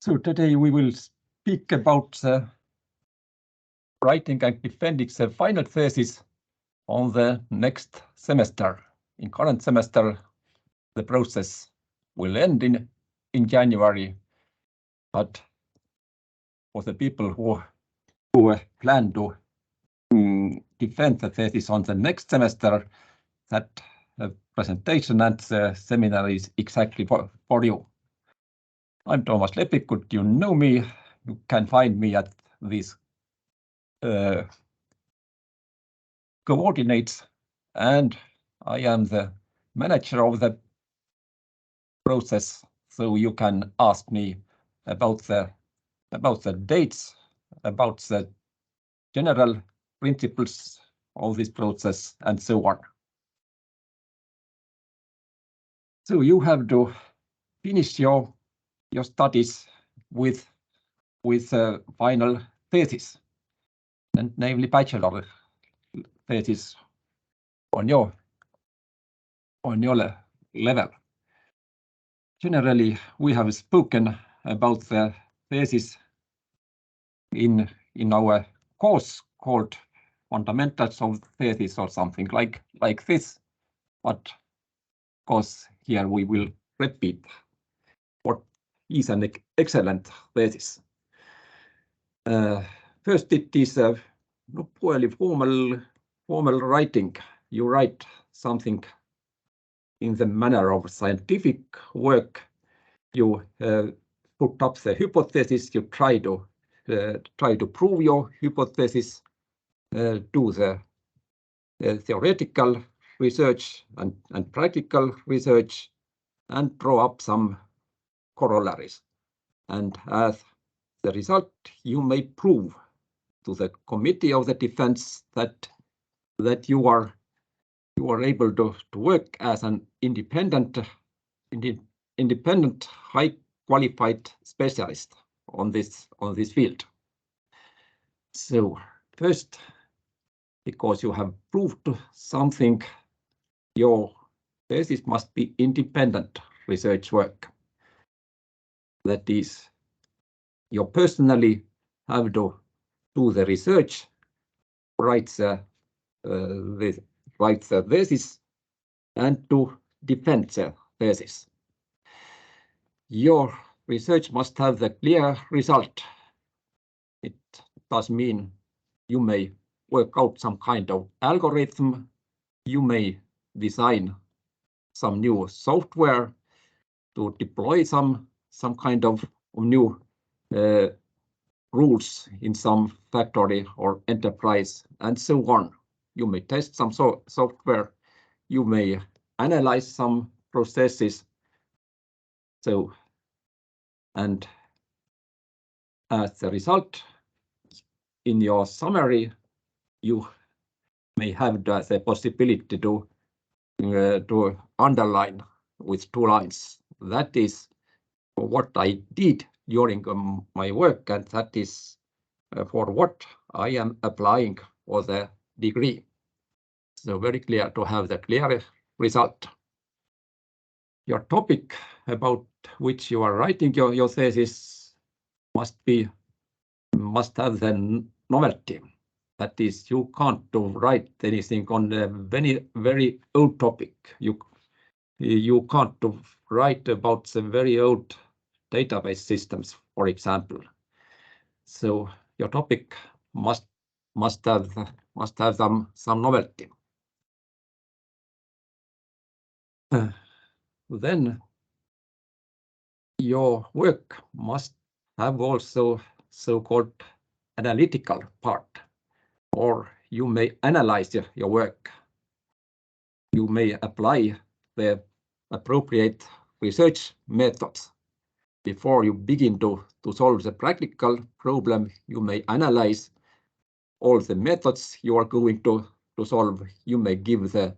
So today we will speak about writing and defending the final thesis on the next semester. In current semester, the process will end in January, but for the people who plan to defend the thesis on the next semester, that presentation and the seminar is exactly for you. I'm Thomas Lepikut, you know me, you can find me at these coordinates, and I am the manager of the process, so you can ask me about the dates, about the general principles of this process, and so on. So you have to finish your studies with a final thesis, and namely bachelor thesis on your level. Generally, we have spoken about the thesis in our course called Fundamentals of Thesis or something like this, but of course here we will repeat what is an excellent thesis. First, it is a poorly formal writing. You write something in the manner of scientific work. You put up the hypothesis. You try to prove your hypothesis. Do the theoretical research and practical research, and draw up some corollaries. And as the result, you may prove to the committee of the defense that you are able to work as an independent, high qualified specialist on this field. So first, because you have proved something, your thesis must be independent research work. That is, you personally have to do the research, write the thesis, and to defend the thesis. Your research must have the clear result. It does mean you may work out some kind of algorithm, you may design some new software to deploy some kind of new rules in some factory or enterprise, and so on. You may test some software, you may analyze some processes. So, and as a result, in your summary, you may have the possibility to underline with 2 lines. That is what I did during my work, and that is for what I am applying for the degree. So very clear to have the clear result. Your topic about which you are writing your thesis must have the novelty. That is, you can't write anything on a very old topic. You can't write about the very old database systems, for example. So your topic must have some novelty. Then your work must have also so-called analytical part, or you may analyze your work. You may apply the appropriate research methods. Before you begin to solve the practical problem, you may analyze all the methods you are going to solve. You may give the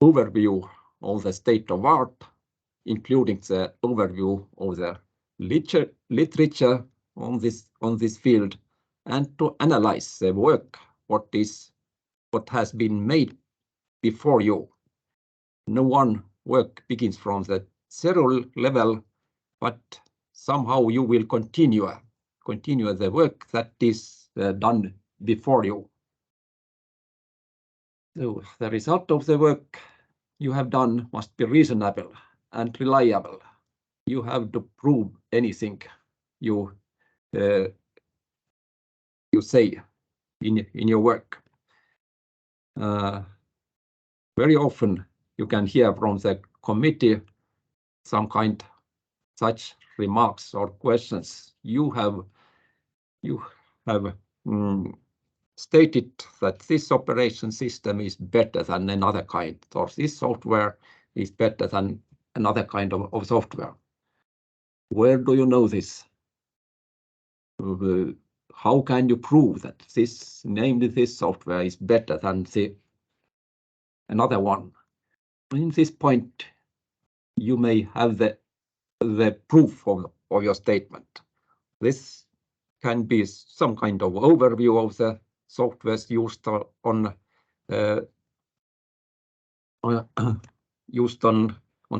overview of the state of art, including the overview of the literature on this field, and to analyze the work, what has been made before you. No one work begins from the zero level, but somehow you will continue the work that is done before you. So the result of the work you have done must be reasonable and reliable. You have to prove anything you say in your work. Very often you can hear from the committee some such remarks or questions. You have stated that this operation system is better than another kind, or this software is better than another kind of software. Where do you know this? How can you prove that namely this software is better than another one? In this point, you may have the proof of your statement. This can be some kind of overview of the softwares used on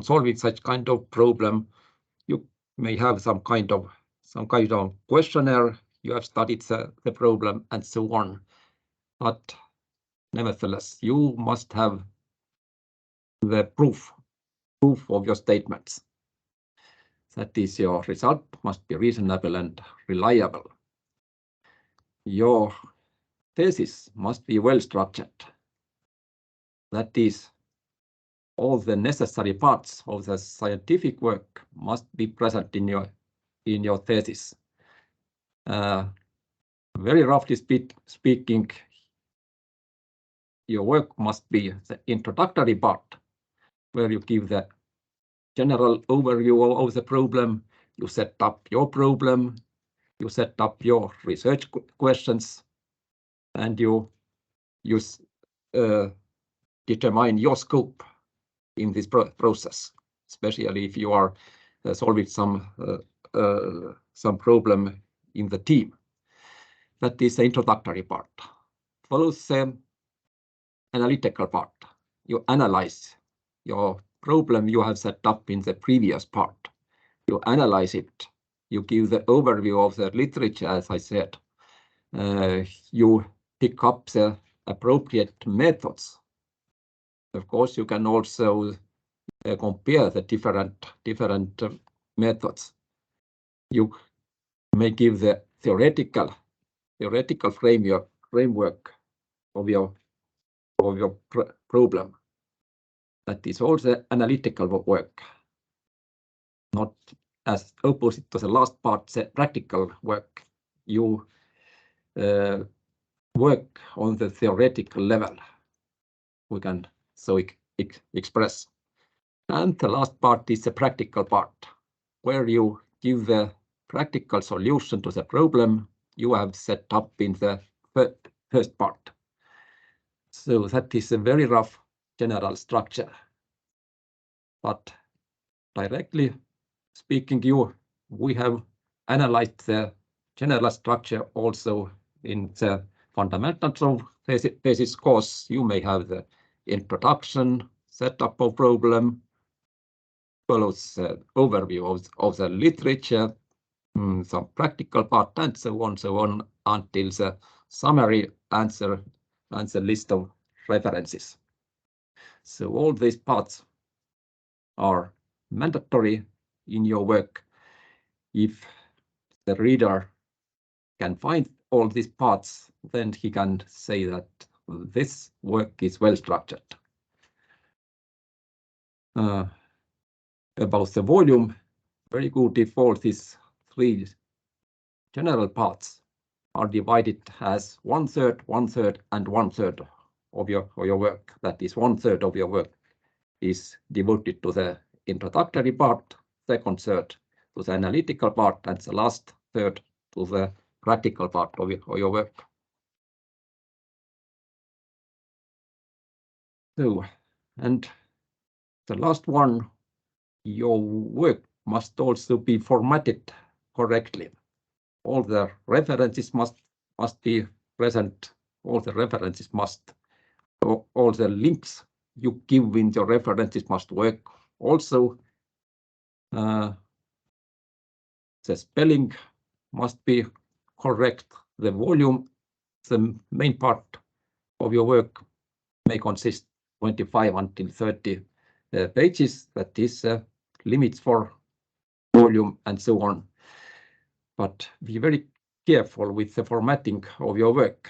solving such kind of problem. You may have some kind of questionnaire. You have studied the problem and so on. But nevertheless, you must have the proof of your statements. That is, your result must be reasonable and reliable. Your thesis must be well structured. That is, all the necessary parts of the scientific work must be present in your thesis. Very roughly speaking, your work must be the introductory part, where you give the general overview of the problem, you set up your problem, you set up your research questions, and you determine your scope in this process, especially if you are solving some problem in the team. That is the introductory part. Follows the analytical part. You analyze your problem you have set up in the previous part. You analyze it. You give the overview of the literature, as I said. You pick up the appropriate methods. Of course, you can also compare the different methods. You may give the theoretical framework of your problem. That is also analytical work, not as opposite to the last part, the practical work. You work on the theoretical level, we can so express. And the last part is the practical part, where you give the practical solution to the problem you have set up in the first part. So that is a very rough general structure. But directly speaking, we have analyzed the general structure also in the fundamentals of thesis course. You may have the introduction, setup of problem, follows overview of the literature, some practical part, and so on until the summary answer and the list of references. So all these parts are mandatory in your work. If the reader can find all these parts, then he can say that this work is well structured. About the volume, very good if all these three general parts are divided as 1/3, 1/3, and 1/3 of your work. That is, 1/3 of your work is devoted to the introductory part, 2/3 to the analytical part, and the last third to the practical part of your work. So, and the last one, your work must also be formatted correctly. All the references must be present. All the references all the links you give in the references must work. Also, the spelling must be correct. The volume, the main part of your work may consist 25 until 30 pages. That is limits for volume and so on. But be very careful with the formatting of your work.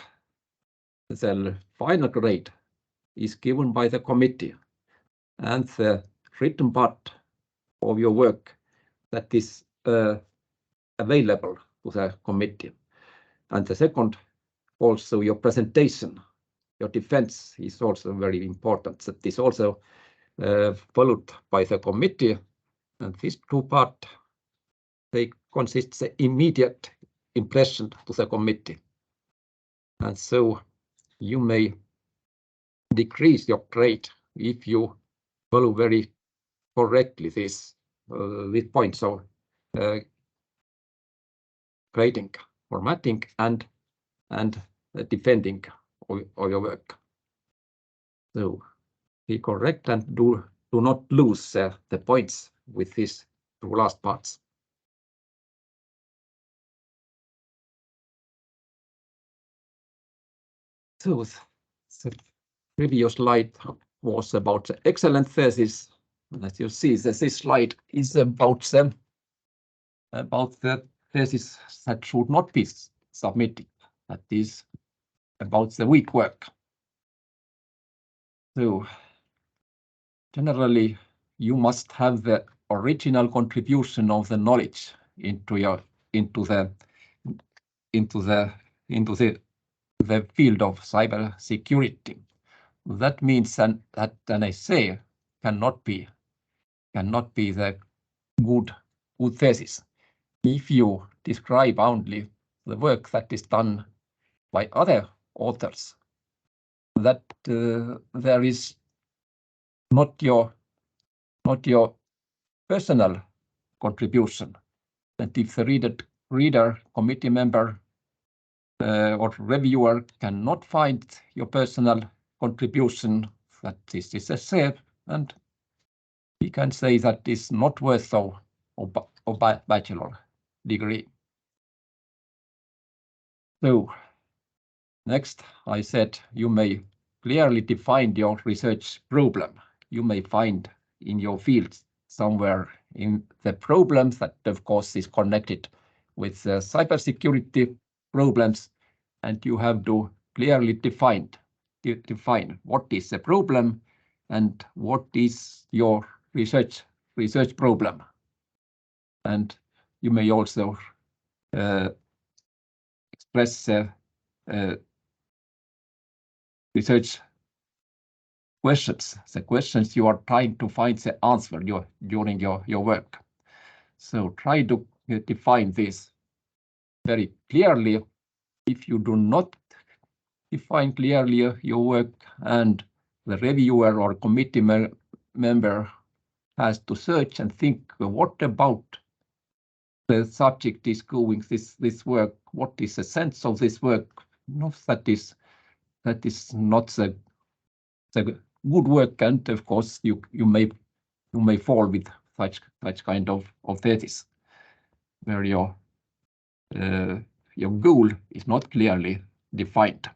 The final grade is given by the committee, and the written part of your work that is available to the committee. And the second, also your presentation, your defense is also very important. That is also followed by the committee. And these two parts, they consist the immediate impression to the committee. And so you may decrease your grade if you follow very correctly these points of grading, formatting, and defending of your work. So be correct and do not lose the points with these two last parts. So the previous slide was about the excellent thesis. As you see, this slide is about the thesis that should not be submitted. That is about the weak work. So generally, you must have the original contribution of the knowledge into the field of cybersecurity. That means that an essay cannot be the good thesis if you describe only the work that is done by other authors, that there is not your personal contribution. And if the reader, committee member, or reviewer cannot find your personal contribution, that this is a essay, and we can say that is not worth of bachelor degree. So next, I said you may clearly define your research problem. You may find in your field somewhere in the problems that, of course, is connected with cybersecurity problems, and you have to clearly define what is the problem and what is your research problem. And you may also express research questions, the questions you are trying to find the answer during your work. So try to define this very clearly. If you do not define clearly your work, and the reviewer or committee member has to search and think, what about the subject is going this work? What is the sense of this work? No, that is not the good work, and of course you may fall with such kind of thesis where your goal is not clearly defined.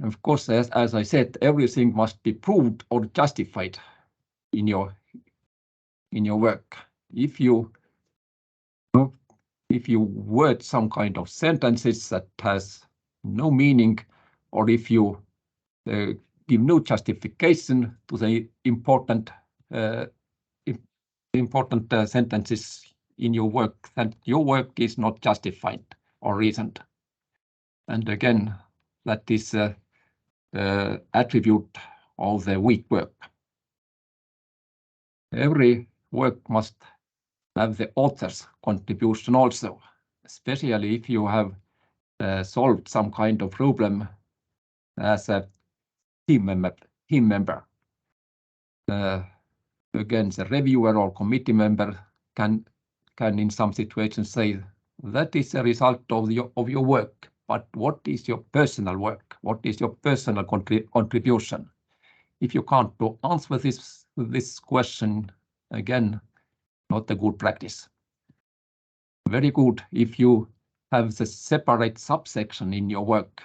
Of course, as I said, everything must be proved or justified in your work. If you word some kind of sentences that has no meaning, or if you give no justification to the important sentences in your work, then your work is not justified or reasoned. And again, that is attribute of the weak work. Every work must have the author's contribution also, especially if you have solved some kind of problem as a team member. Again, the reviewer or committee member can in some situations say that is a result of your work, but what is your personal work? What is your personal contribution? If you can't answer this question, again, not a good practice. Very good if you have the separate subsection in your work.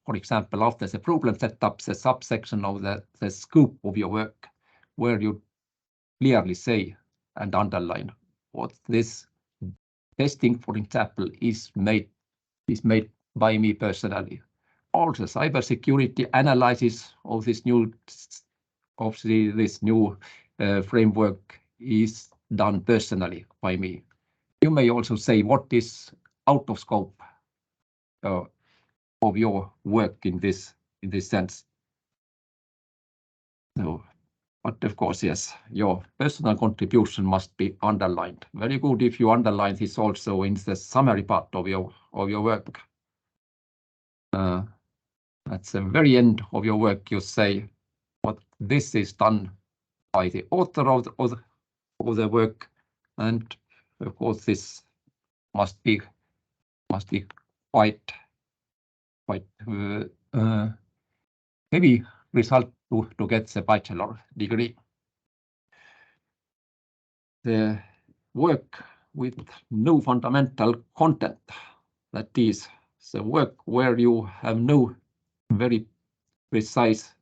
For example, after the problem setup, the subsection of the scope of your work, where you clearly say and underline what this testing, for example, is made by me personally. Also, cybersecurity analysis of this new framework is done personally by me. You may also say what is out of scope of your work in this sense. So, but of course, yes, your personal contribution must be underlined. Very good if you underline this also in the summary part of your work. At the very end of your work, you say what this is done by the author of the work, and of course this must be quite heavy result to get the bachelor degree. The work with no fundamental content, that is the work where you have no very precise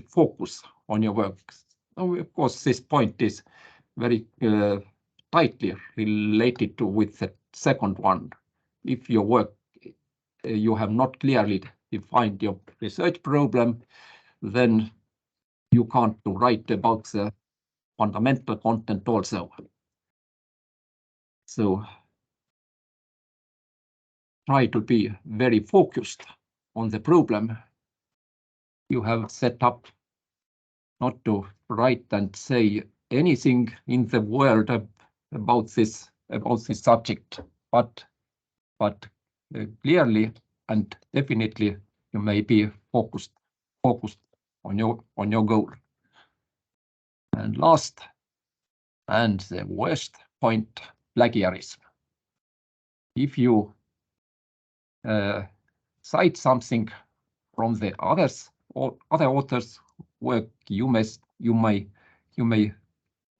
focus on your work. Of course, this point is very tightly related with the second one. If your work you have not clearly defined your research problem, then you can't write about the fundamental content also. So try to be very focused on the problem you have set up, not to write and say anything in the world about this subject, but clearly and definitely you may be focused on your goal. And last and the worst point, plagiarism. If you cite something from the other authors' work, you may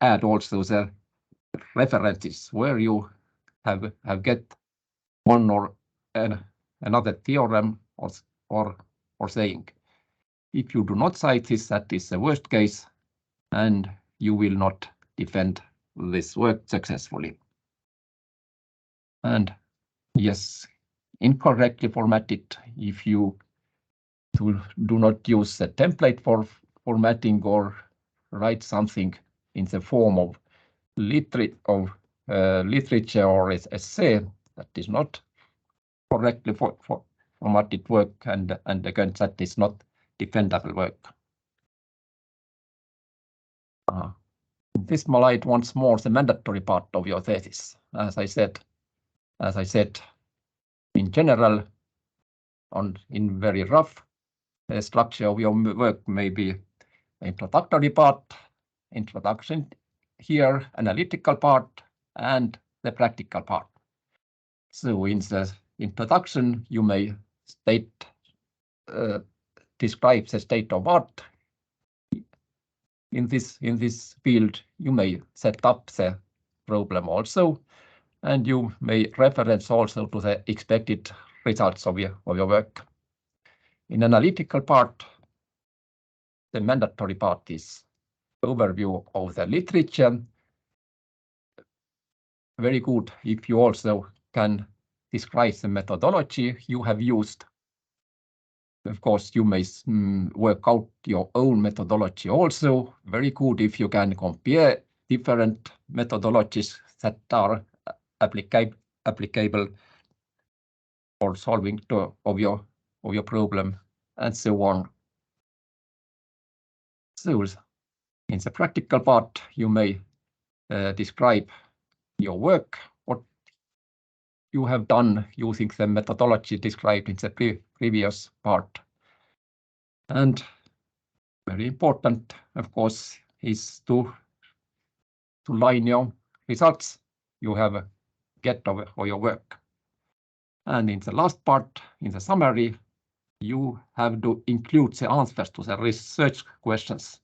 add also the references where you have get one or another theorem or saying. If you do not cite this, that is the worst case, and you will not defend this work successfully. And yes, incorrectly formatted, if you do not use the template for formatting or write something in the form of literature or essay that is not correctly formatted work, and again that is not defendable work. This slide once more the mandatory part of your thesis. As I said, in general, in very rough, the structure of your work may be introductory part, introduction here, analytical part, and the practical part. So in the introduction, you may describe the state of art in this field. You may set up the problem also, and you may reference also to the expected results of your work. In analytical part, the mandatory part is overview of the literature. Very good if you also can describe the methodology you have used. Of course, you may work out your own methodology also. Very good if you can compare different methodologies that are applicable for solving of your problem, and so on. So in the practical part, you may describe your work, what you have done using the methodology described in the previous part. And very important, of course, is to line your results you have get of your work. And in the last part, in the summary, you have to include the answers to the research questions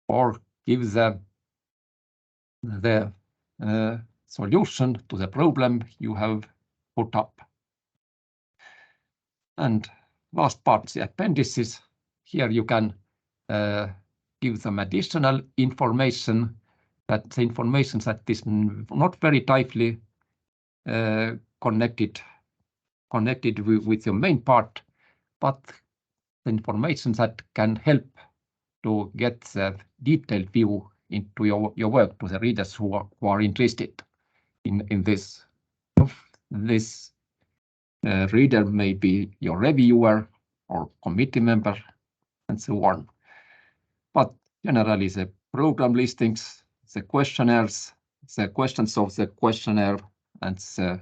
or give the the solution to the problem you have put up. And last part, the appendices. Here you can give some additional information, that the information that is not very tightly connected with your main part, but the information that can help to get the detailed view into your work to the readers who are interested in this. This reader may be your reviewer or committee member and so on. But generally the program listings, the questionnaires, the questions of the questionnaire and the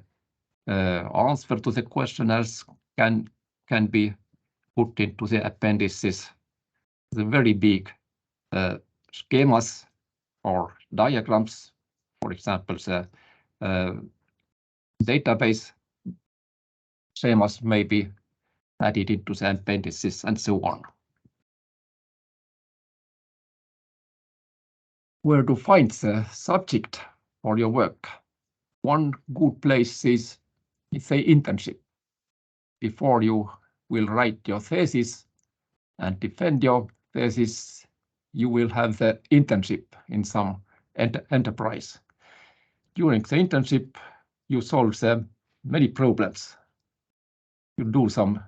answer to the questionnaires can be put into the appendices. The very big schemas or diagrams, for example, the database schemas may be added into the appendices and so on. Where to find the subject for your work? One good place is the internship. Before you will write your thesis and defend your thesis, you will have the internship in some enterprise. During the internship, you solve many problems. You do some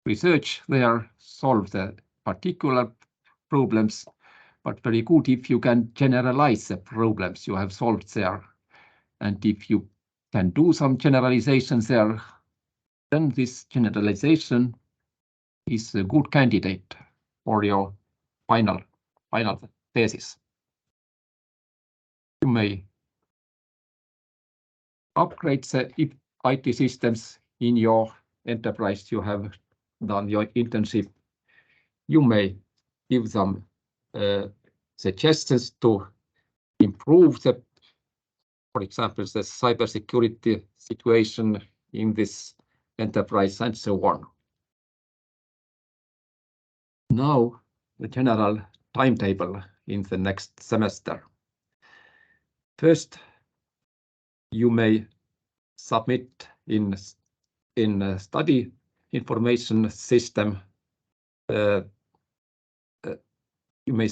research there, solve the particular problems, but very good if you can generalize the problems you have solved there. And if you can do some generalizations there, then this generalization is a good candidate for your final thesis. You may upgrade the IT systems in your enterprise you have done your internship. You may give some suggestions to improve for example, the cybersecurity situation in this enterprise and so on. Now, the general timetable in the next semester. First, you may submit in study information system. You may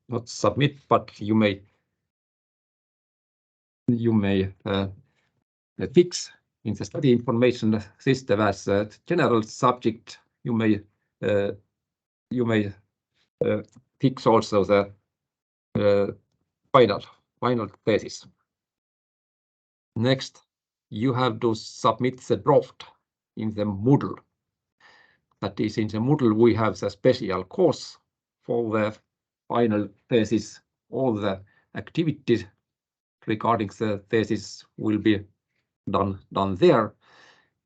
not submit, but you may fix in the study information system as a general subject. You may fix also the final thesis. Next, you have to submit the draft in the Moodle. That is, in the Moodle we have the special course for the final thesis. All the activities regarding the thesis will be done there.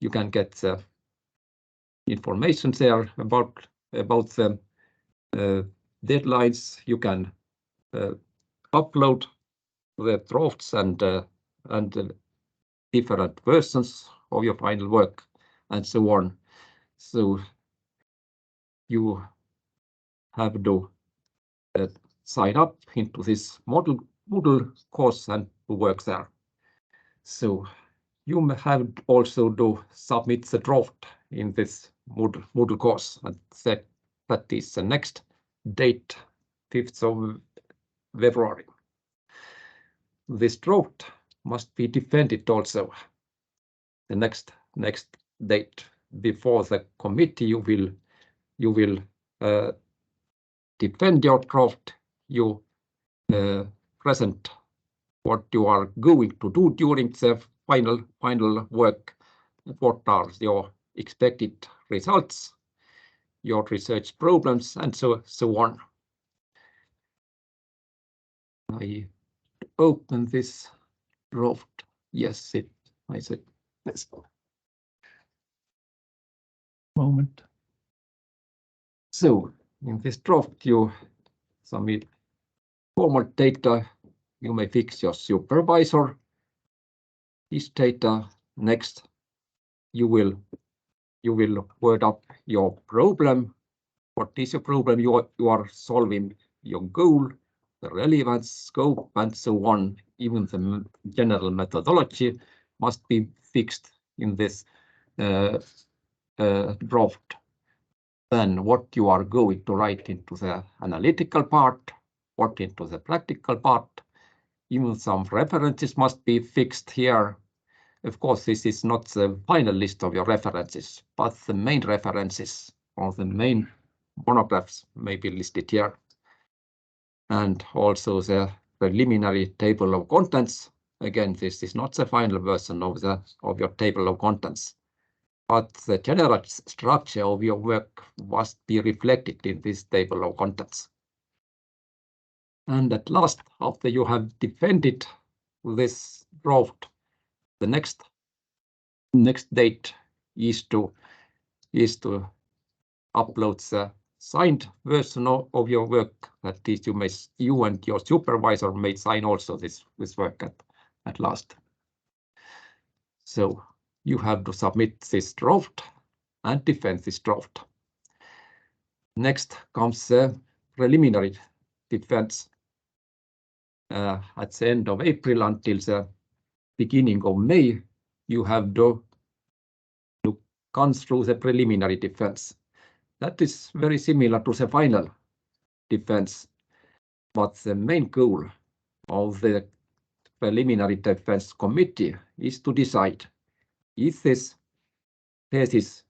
You can get the information there about the deadlines. You can upload the drafts and different versions of your final work and so on. So you have to sign up into this Moodle course and work there. So you may have also to submit the draft in this Moodle course, and that is the next date, 5th of February. This draft must be defended also the next date. Before the committee you will defend your draft. You present what you are going to do during the final work, what are your expected results, your research problems, and so on. I open this draft. Yes, I said this moment. So in this draft you submit formal data. You may fix your supervisor. This data. Next, you will word up your problem. What is your problem you are solving? Your goal the relevance, scope, and so on. Even the general methodology must be fixed in this draft. Then what you are going to write into the analytical part, what into the practical part. Even some references must be fixed here. Of course, this is not the final list of your references, but the main references or the main monographs may be listed here. And also the preliminary table of contents. Again, this is not the final version of your table of contents, but the general structure of your work must be reflected in this table of contents. And at last, after you have defended this draft, the next date is to upload the signed version of your work. That is, you and your supervisor may sign also this work at last. So you have to submit this draft and defend this draft. Next comes the preliminary defense. At the end of April until the beginning of May, you have to come through the preliminary defense. That is very similar to the final defense, but the main goal of the preliminary defense committee is to decide is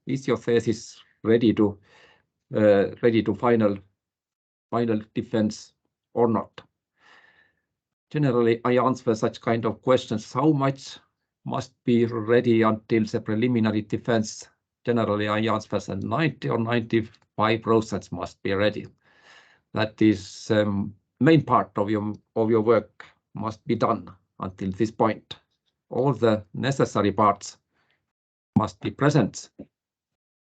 your thesis ready to final defense or not. Generally, I answer such kind of questions. How much must be ready until the preliminary defense? Generally, I answer that 90 or 95% must be ready. That is main part of your work must be done until this point. All the necessary parts must be present,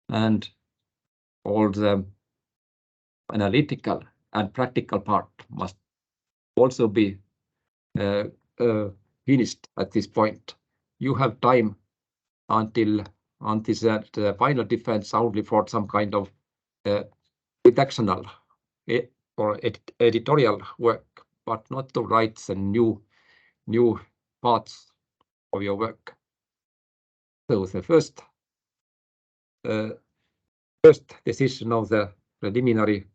and all the analytical and practical part must also be finished at this point. You have time until the final defense only for some kind of redactional or editorial work, but not to write the new parts of your work. So the first decision of the preliminary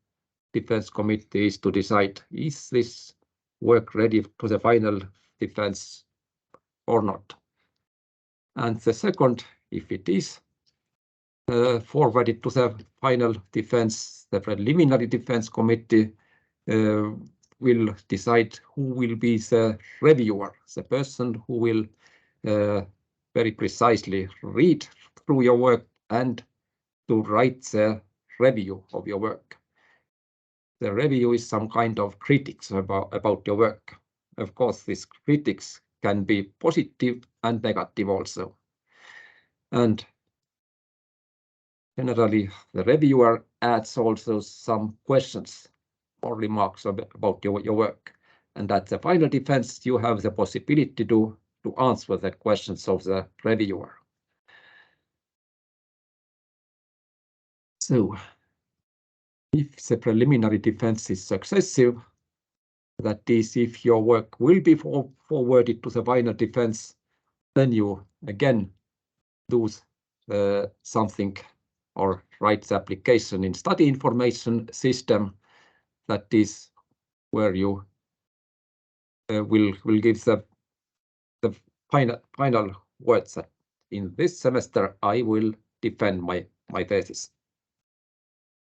defense committee is to decide, is this work ready to the final defense or not? And the second, if it is forwarded to the final defense, the preliminary defense committee will decide who will be the reviewer, the person who will very precisely read through your work and to write the review of your work. The review is some kind of critics about your work. Of course, these critics can be positive and negative also. And generally, the reviewer adds also some questions or remarks about your work. And at the final defense, you have the possibility to answer the questions of the reviewer. So, if the preliminary defense is successful, that is, if your work will be forwarded to the final defense, then you again do something or write the application in study information system. That is where you will give the final words that in this semester I will defend my thesis.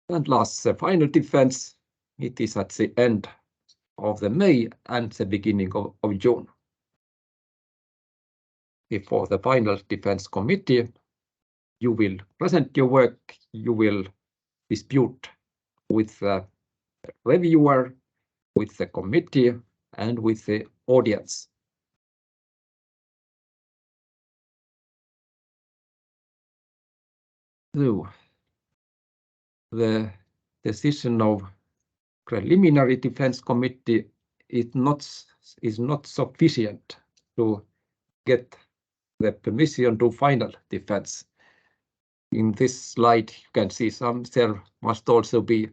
And last, the final defense, it is at the end of the May and the beginning of June. Before the final defense committee, you will present your work, you will dispute with the reviewer, with the committee, and with the audience. So, the decision of preliminary defense committee is not sufficient to get the permission to final defense. In this slide, you can see there must also be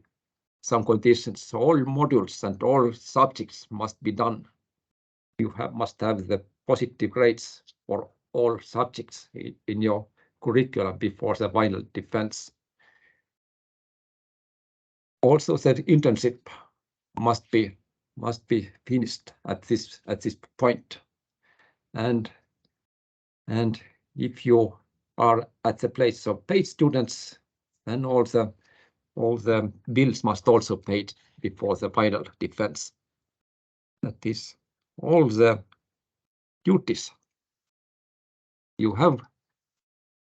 some conditions. All modules and all subjects must be done. You must have the positive grades for all subjects in your curriculum before the final defense. Also, the internship must be finished at this point. And if you are at the place of paid students, then all the bills must also be paid before the final defense. That is, all the duties you have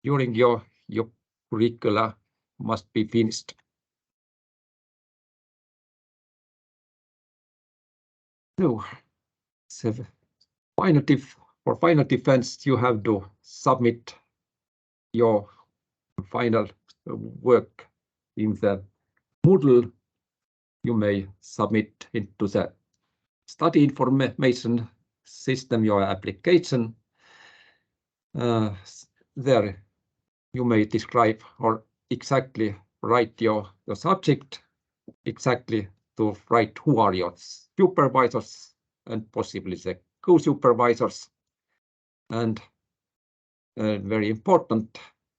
during your curricula must be finished. So, for final defense, you have to submit your final work in the Moodle. You may submit into the study information system your application. There you may describe or exactly write your subject, exactly to write who are your supervisors and possibly the co-supervisors. And very important,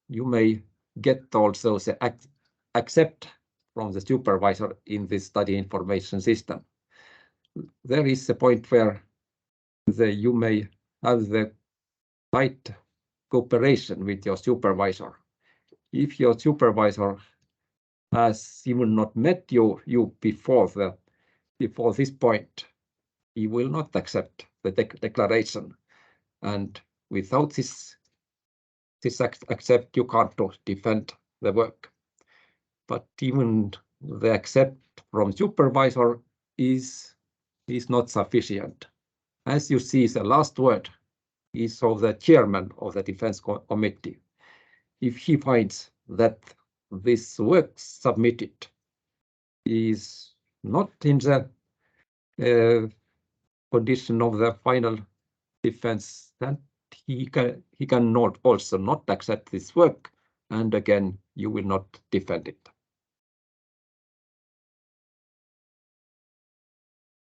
you may get also the accept from the supervisor in the study information system. There is a point where you may have the right cooperation with your supervisor. If your supervisor has even not met you before this point, he will not accept the declaration, and without this accept, you can't defend the work. But even the accept from supervisor is not sufficient. As you see, the last word is of the chairman of the defense committee. If he finds that this work submitted is not in the condition of the final defense, then he can also not accept this work, and again you will not defend it.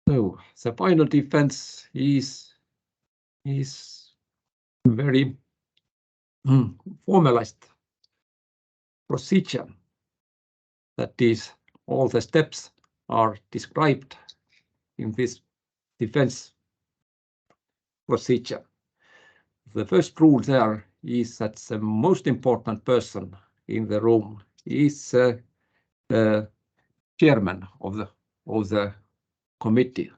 So the final defense is very formalized procedure. That is, all the steps are described in this defense procedure. The first rule there is that the most important person in the room is the chairman of the committee.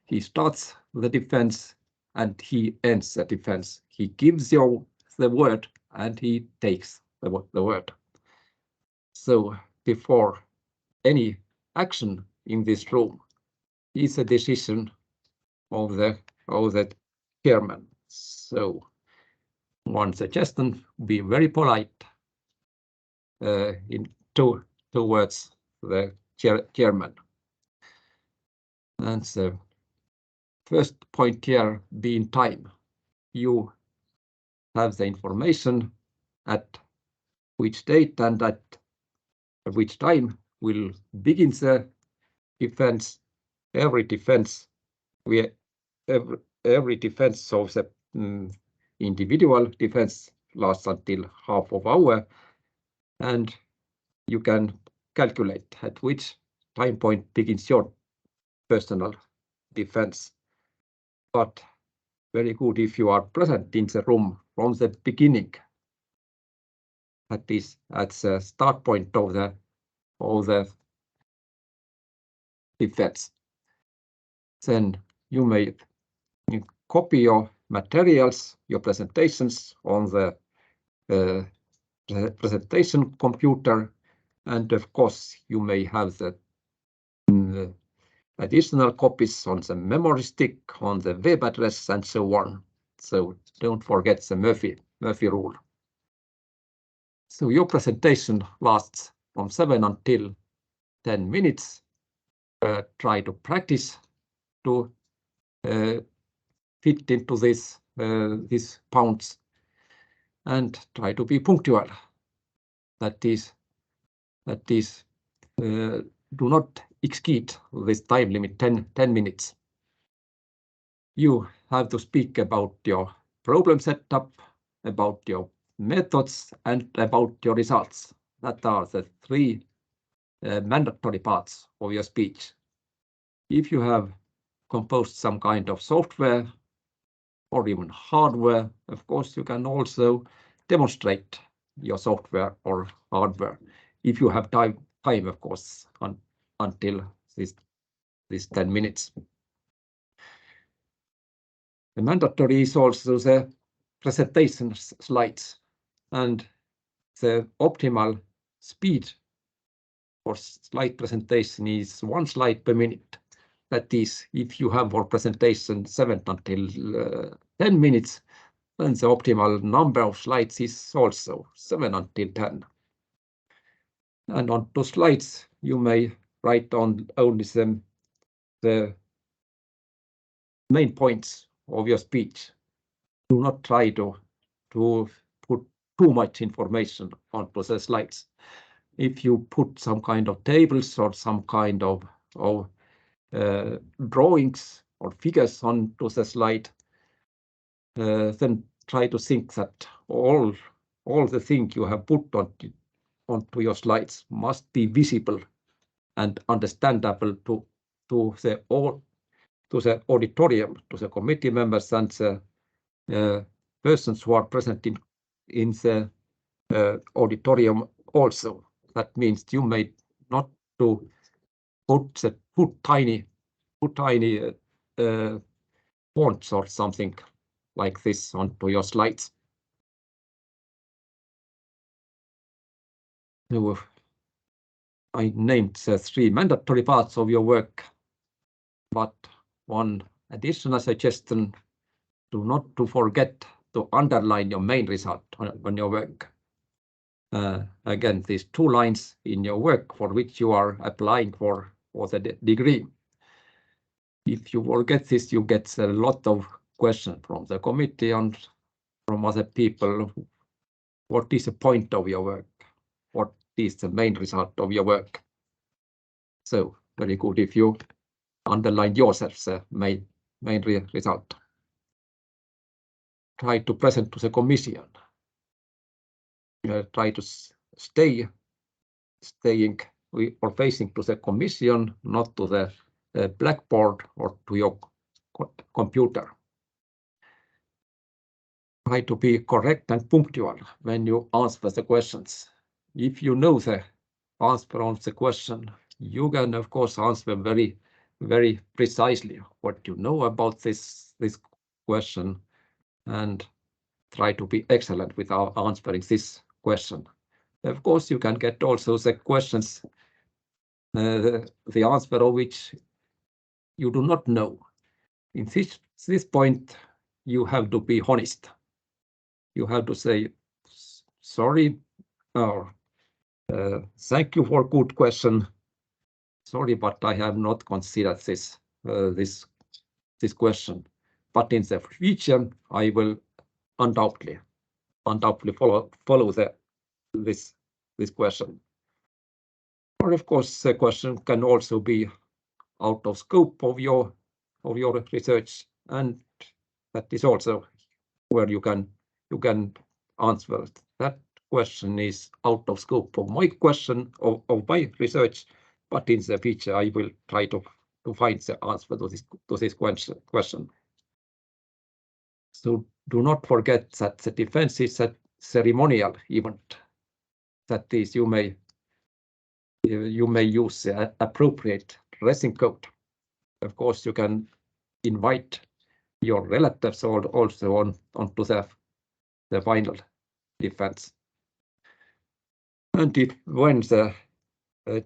He starts the defense and he ends the defense. He gives you the word and he takes the word. So before any action in this room is a decision of the chairman. So one suggestion: be very polite towards the chairman. And the first point here being time. You have the information at which date and at which time will begin the defense. Every defense of the individual defense lasts until half of hour, and you can calculate at which time point begins your personal defense. But very good if you are present in the room from the beginning. That is at the start point of the defense. Then you may copy your materials, your presentations on the presentation computer, and of course you may have the additional copies on the memory stick, on the web address, and so on. So don't forget the Murphy rule. So your presentation lasts from 7 until 10 minutes. Try to practice to fit into these bounds, and try to be punctual. That is do not exceed this time limit 10 minutes. You have to speak about your problem setup, about your methods, and about your results. That are the three mandatory parts of your speech. If you have composed some kind of software or even hardware, of course, you can also demonstrate your software or hardware if you have time, of course, until this 10 minutes. The mandatory is also the presentation slides, and the optimal speed for slide presentation is 1 slide per minute. That is, if you have for presentation 7 until 10 minutes, then the optimal number of slides is also 7 until 10. And on those slides, you may write on only the main points of your speech. Do not try to put too much information onto the slides. If you put some kind of tables or some kind of drawings or figures onto the slide, then try to think that all the things you have put onto your slides must be visible and understandable to the auditorium, to the committee members and the persons who are present in the auditorium also. That means you may not to put tiny fonts or something like this onto your slides. So I named the 3 mandatory parts of your work, but one additional suggestion: do not to forget to underline your main result on your work. Again, these 2 lines in your work for which you are applying for the degree. If you forget this, you get a lot of questions from the committee and from other people. What is the point of your work? What is the main result of your work? So very good if you underline yourself the main result. Try to present to the commission. Try to staying or facing to the commission, not to the blackboard or to your computer. Try to be correct and punctual when you answer the questions. If you know the answer on the question, you can of course answer very, very precisely what you know about this question, and try to be excellent with answering this question. Of course, you can get also the questions, the answer of which you do not know. In this point, you have to be honest. You have to say, sorry, or thank you for good question. Sorry, but I have not considered this question. But in the future, I will undoubtedly follow this question. Or of course, the question can also be out of scope of your research, and that is also where you can answer that question is out of scope of my question of my research, but in the future I will try to find the answer to this question. So do not forget that the defense is a ceremonial event. That is, you may use the appropriate dressing code. Of course, you can invite your relatives also onto the final defense. And when the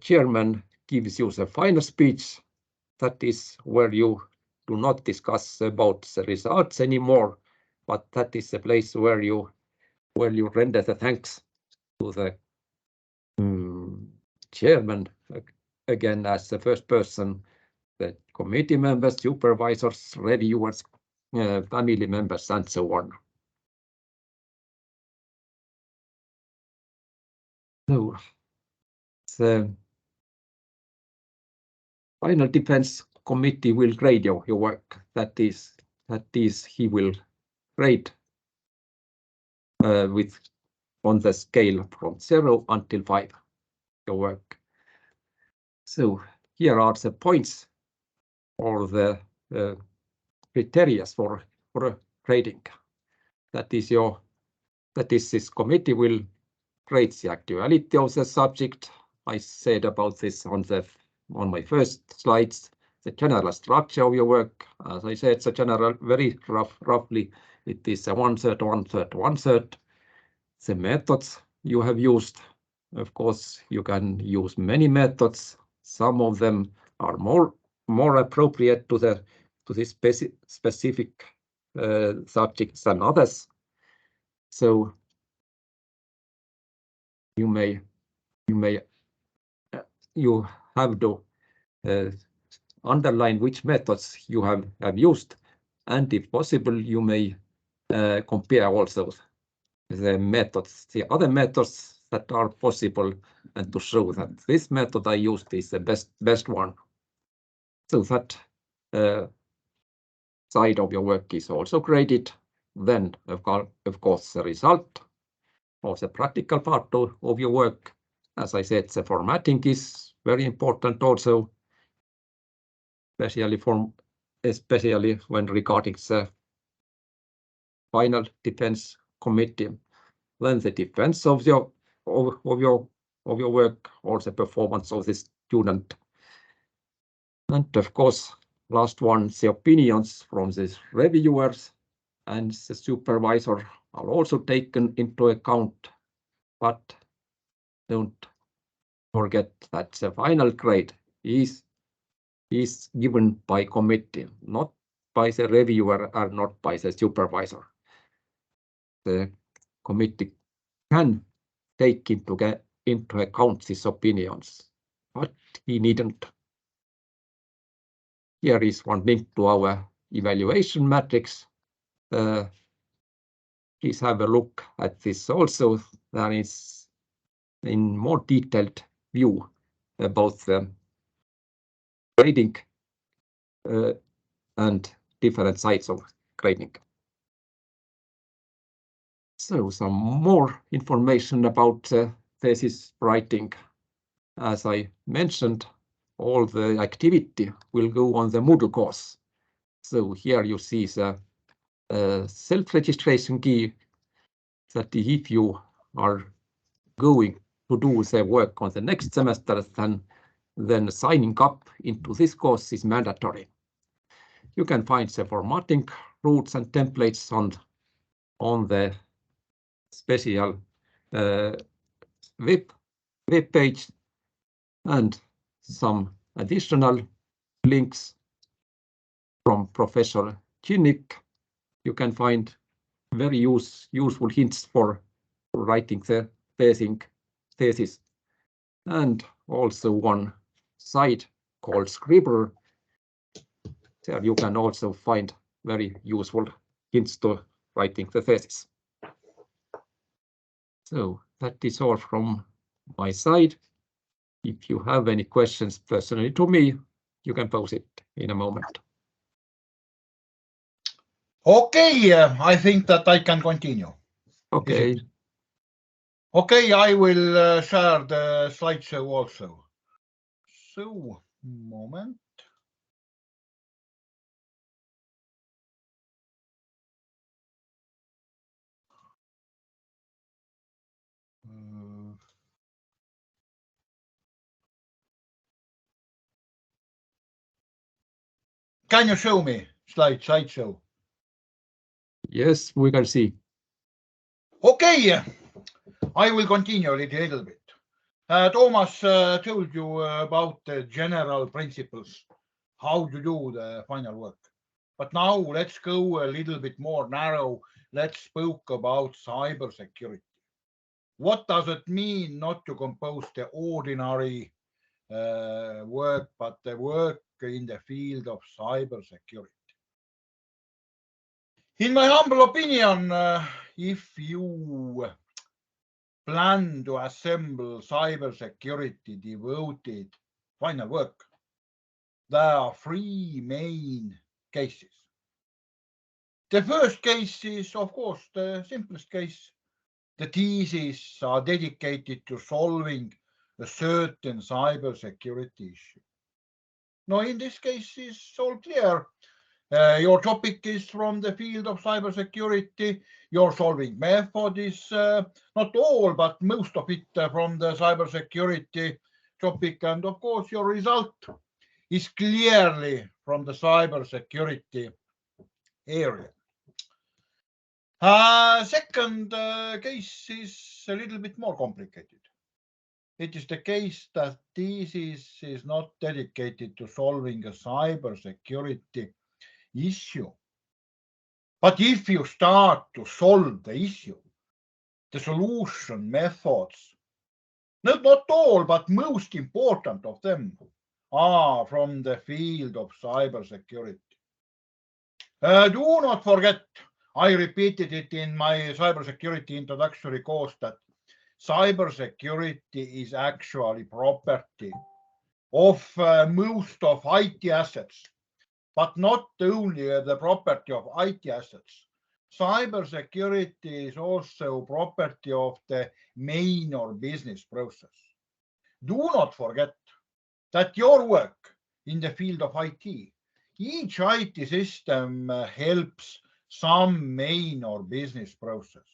chairman gives you the final speech, that is where you do not discuss about the results anymore, but that is the place where you render the thanks to the chairman, again as the first person, the committee members, supervisors, reviewers, family members, and so on. So Final defense committee will grade your work. That is, he will grade on the scale from 0 until 5 your work. So here are the points or the criteria for grading. That is this committee will grade the actuality of the subject. I said about this on my first slides. The general structure of your work, as I said, the general very roughly it is a 1/3, 1/3, 1/3. The methods you have used, of course, you can use many methods. Some of them are more appropriate to this specific subjects than others. So you have to underline which methods you have used, and if possible, you may compare also the other methods that are possible, and to show that this method I used is the best one. So that side of your work is also graded. Then, of course, the result of the practical part of your work. As I said, the formatting is very important also, especially when regarding the final defense committee. Then the defense of your work or the performance of the student. And of course, last one, the opinions from the reviewers and the supervisor are also taken into account, but don't forget that the final grade is given by committee, not by the reviewer or not by the supervisor. The committee can take into account these opinions, but he needn't. Here is one link to our evaluation matrix. Please have a look at this also. There is in more detailed view about the grading and different sides of grading. So some more information about thesis writing. As I mentioned, all the activity will go on the Moodle course. So here you see the self-registration key, that if you are going to do the work on the next semester, then signing up into this course is mandatory. You can find the formatting rules and templates on the special web page, and some additional links from Professor Chinnick. You can find very useful hints for writing the thesis, and also one site called Scribbler. There you can also find very useful hints to writing the thesis. So that is all from my side. If you have any questions personally to me, you can pose it in a moment. Okay, I think that I can continue. Okay. Okay, I will share the slideshow also. So, moment. Can you show me slideshow? Yes, we can see. Okay, I will continue a little bit. Thomas told you about the general principles, how to do the final work. But now let's go a little bit more narrow. Let's speak about cybersecurity. What does it mean not to compose the ordinary work, but the work in the field of cybersecurity? In my humble opinion, if you plan to assemble cybersecurity devoted final work, there are three main cases. The first case is, of course, the simplest case. The theses are dedicated to solving a certain cybersecurity issue. Now, in this case, it's all clear. Your topic is from the field of cybersecurity. Your solving method is not all, but most of it from the cybersecurity topic. And of course, your result is clearly from the cybersecurity area. Second case is a little bit more complicated. It is the case that thesis is not dedicated to solving a cybersecurity issue. But if you start to solve the issue, the solution methods, not all, but most important of them are from the field of cybersecurity. Do not forget, I repeated it in my cybersecurity introductory course, that cybersecurity is actually property of most of IT assets, but not only the property of IT assets. Cybersecurity is also property of the main or business process. Do not forget that your work in the field of IT, each IT system helps some main or business process.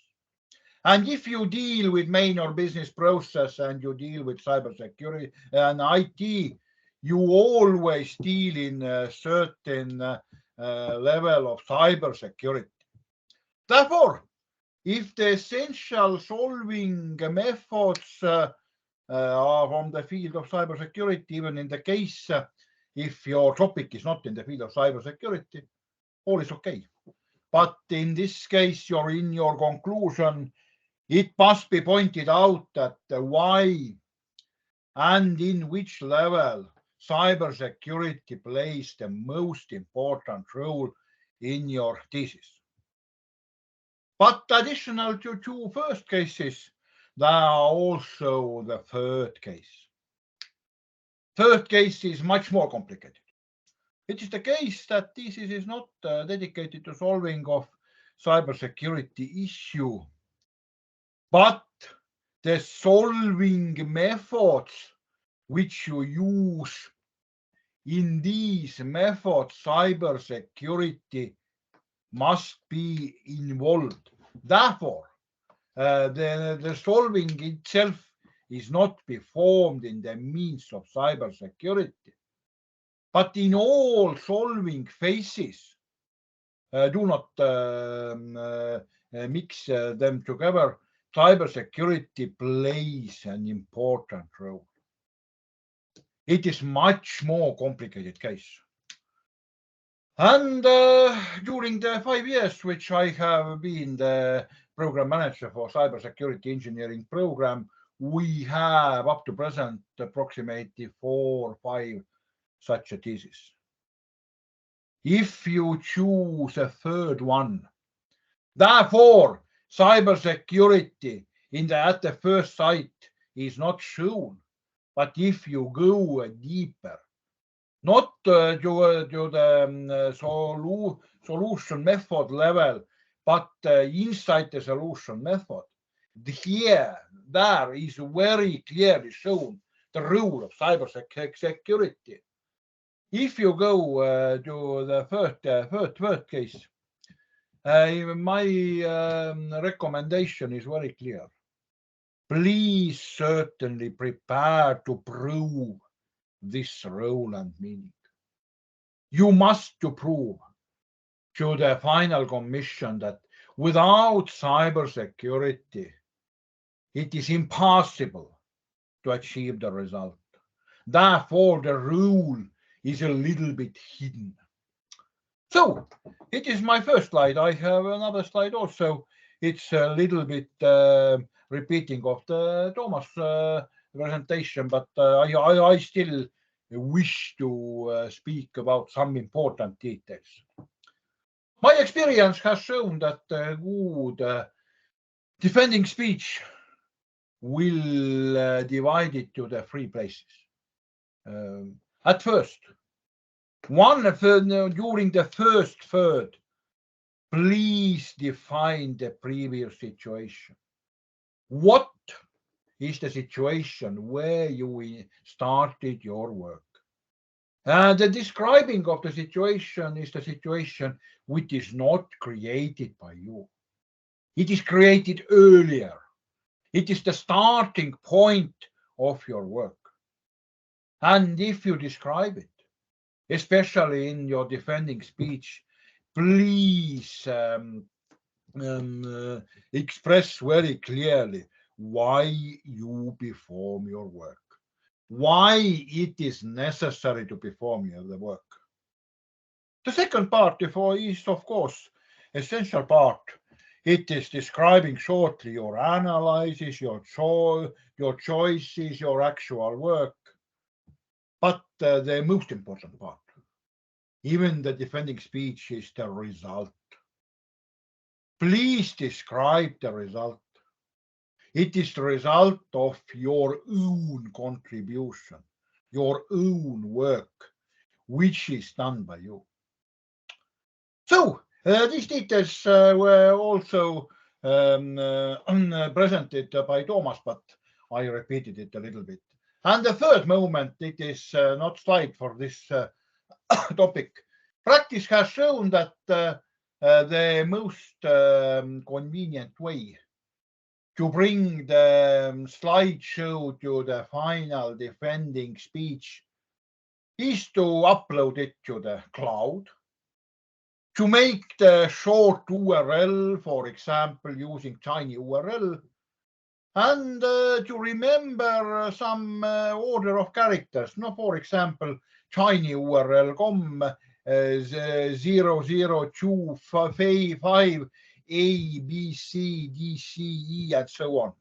And if you deal with main or business process and you deal with cybersecurity and IT, you always deal in a certain level of cybersecurity. Therefore, if the essential solving methods are from the field of cybersecurity, even in the case if your topic is not in the field of cybersecurity, all is okay. But in this case, you're in your conclusion, it must be pointed out that why and in which level cybersecurity plays the most important role in your thesis. But additional to two first cases, there are also the third case. Third case is much more complicated. It is the case that thesis is not dedicated to solving of cybersecurity issue, but the solving methods which you use. In these methods, cybersecurity must be involved. Therefore, the solving itself is not performed in the means of cybersecurity, but in all solving phases. Do not mix them together. Cybersecurity plays an important role. It is much more complicated case. And during the 5 years which I have been the program manager for cybersecurity engineering program, we have up to present approximately 4 or 5 such a thesis. If you choose a third one, therefore cybersecurity at the first sight is not shown. But if you go deeper, not to the solution method level, but inside the solution method, there is very clearly shown the role of cybersecurity. If you go to the third case, my recommendation is very clear. Please certainly prepare to prove this role and meaning. You must to prove to the final commission that without cybersecurity, it is impossible to achieve the result. Therefore, the rule is a little bit hidden. So, it is my first slide. I have another slide also. It's a little bit repeating of the Thomas presentation, but I still wish to speak about some important details. My experience has shown that good defending speech will divide it to the 3 places. At first, During the first third, please define the previous situation. What is the situation where you started your work? The describing of the situation is the situation which is not created by you. It is created earlier. It is the starting point of your work. And if you describe it, especially in your defending speech, please express very clearly why you perform your work, why it is necessary to perform the work. The second part is, of course, essential part. It is describing shortly your analysis, your choices, your actual work. But the most important part, even the defending speech, is the result. Please describe the result. It is the result of your own contribution, your own work, which is done by you. So these details were also presented by Thomas, but I repeated it a little bit. And the third moment, it is not slide for this topic. Practice has shown that the most convenient way to bring the slideshow to the final defending speech is to upload it to the cloud, to make the short URL, for example, using tiny URL, and to remember some order of characters. No, for example, tiny URL.com 00255 A, B, C, D, C, E, and so on.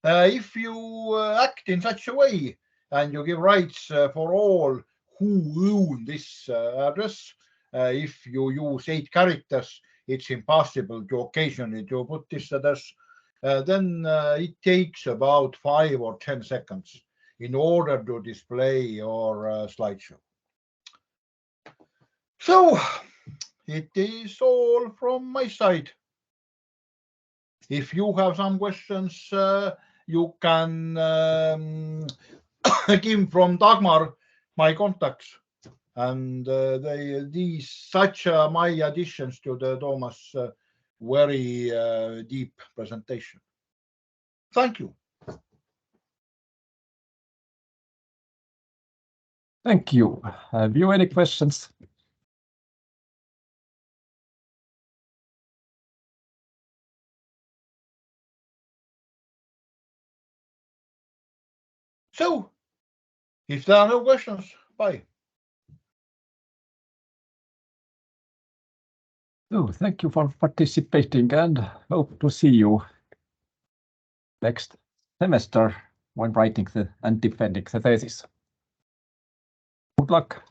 If you act in such a way and you give rights for all who own this address, if you use 8 characters, it's impossible to occasionally to put this address. Then it takes about 5 or 10 seconds in order to display your slideshow. So it is all from my side. If you have some questions, you can give from Dagmar my contacts, and such my additions to the Thomas very deep presentation. Thank you. Thank you. Have you any questions? So, if there are no questions, bye. So, thank you for participating and hope to see you next semester when writing and defending the thesis. Good luck.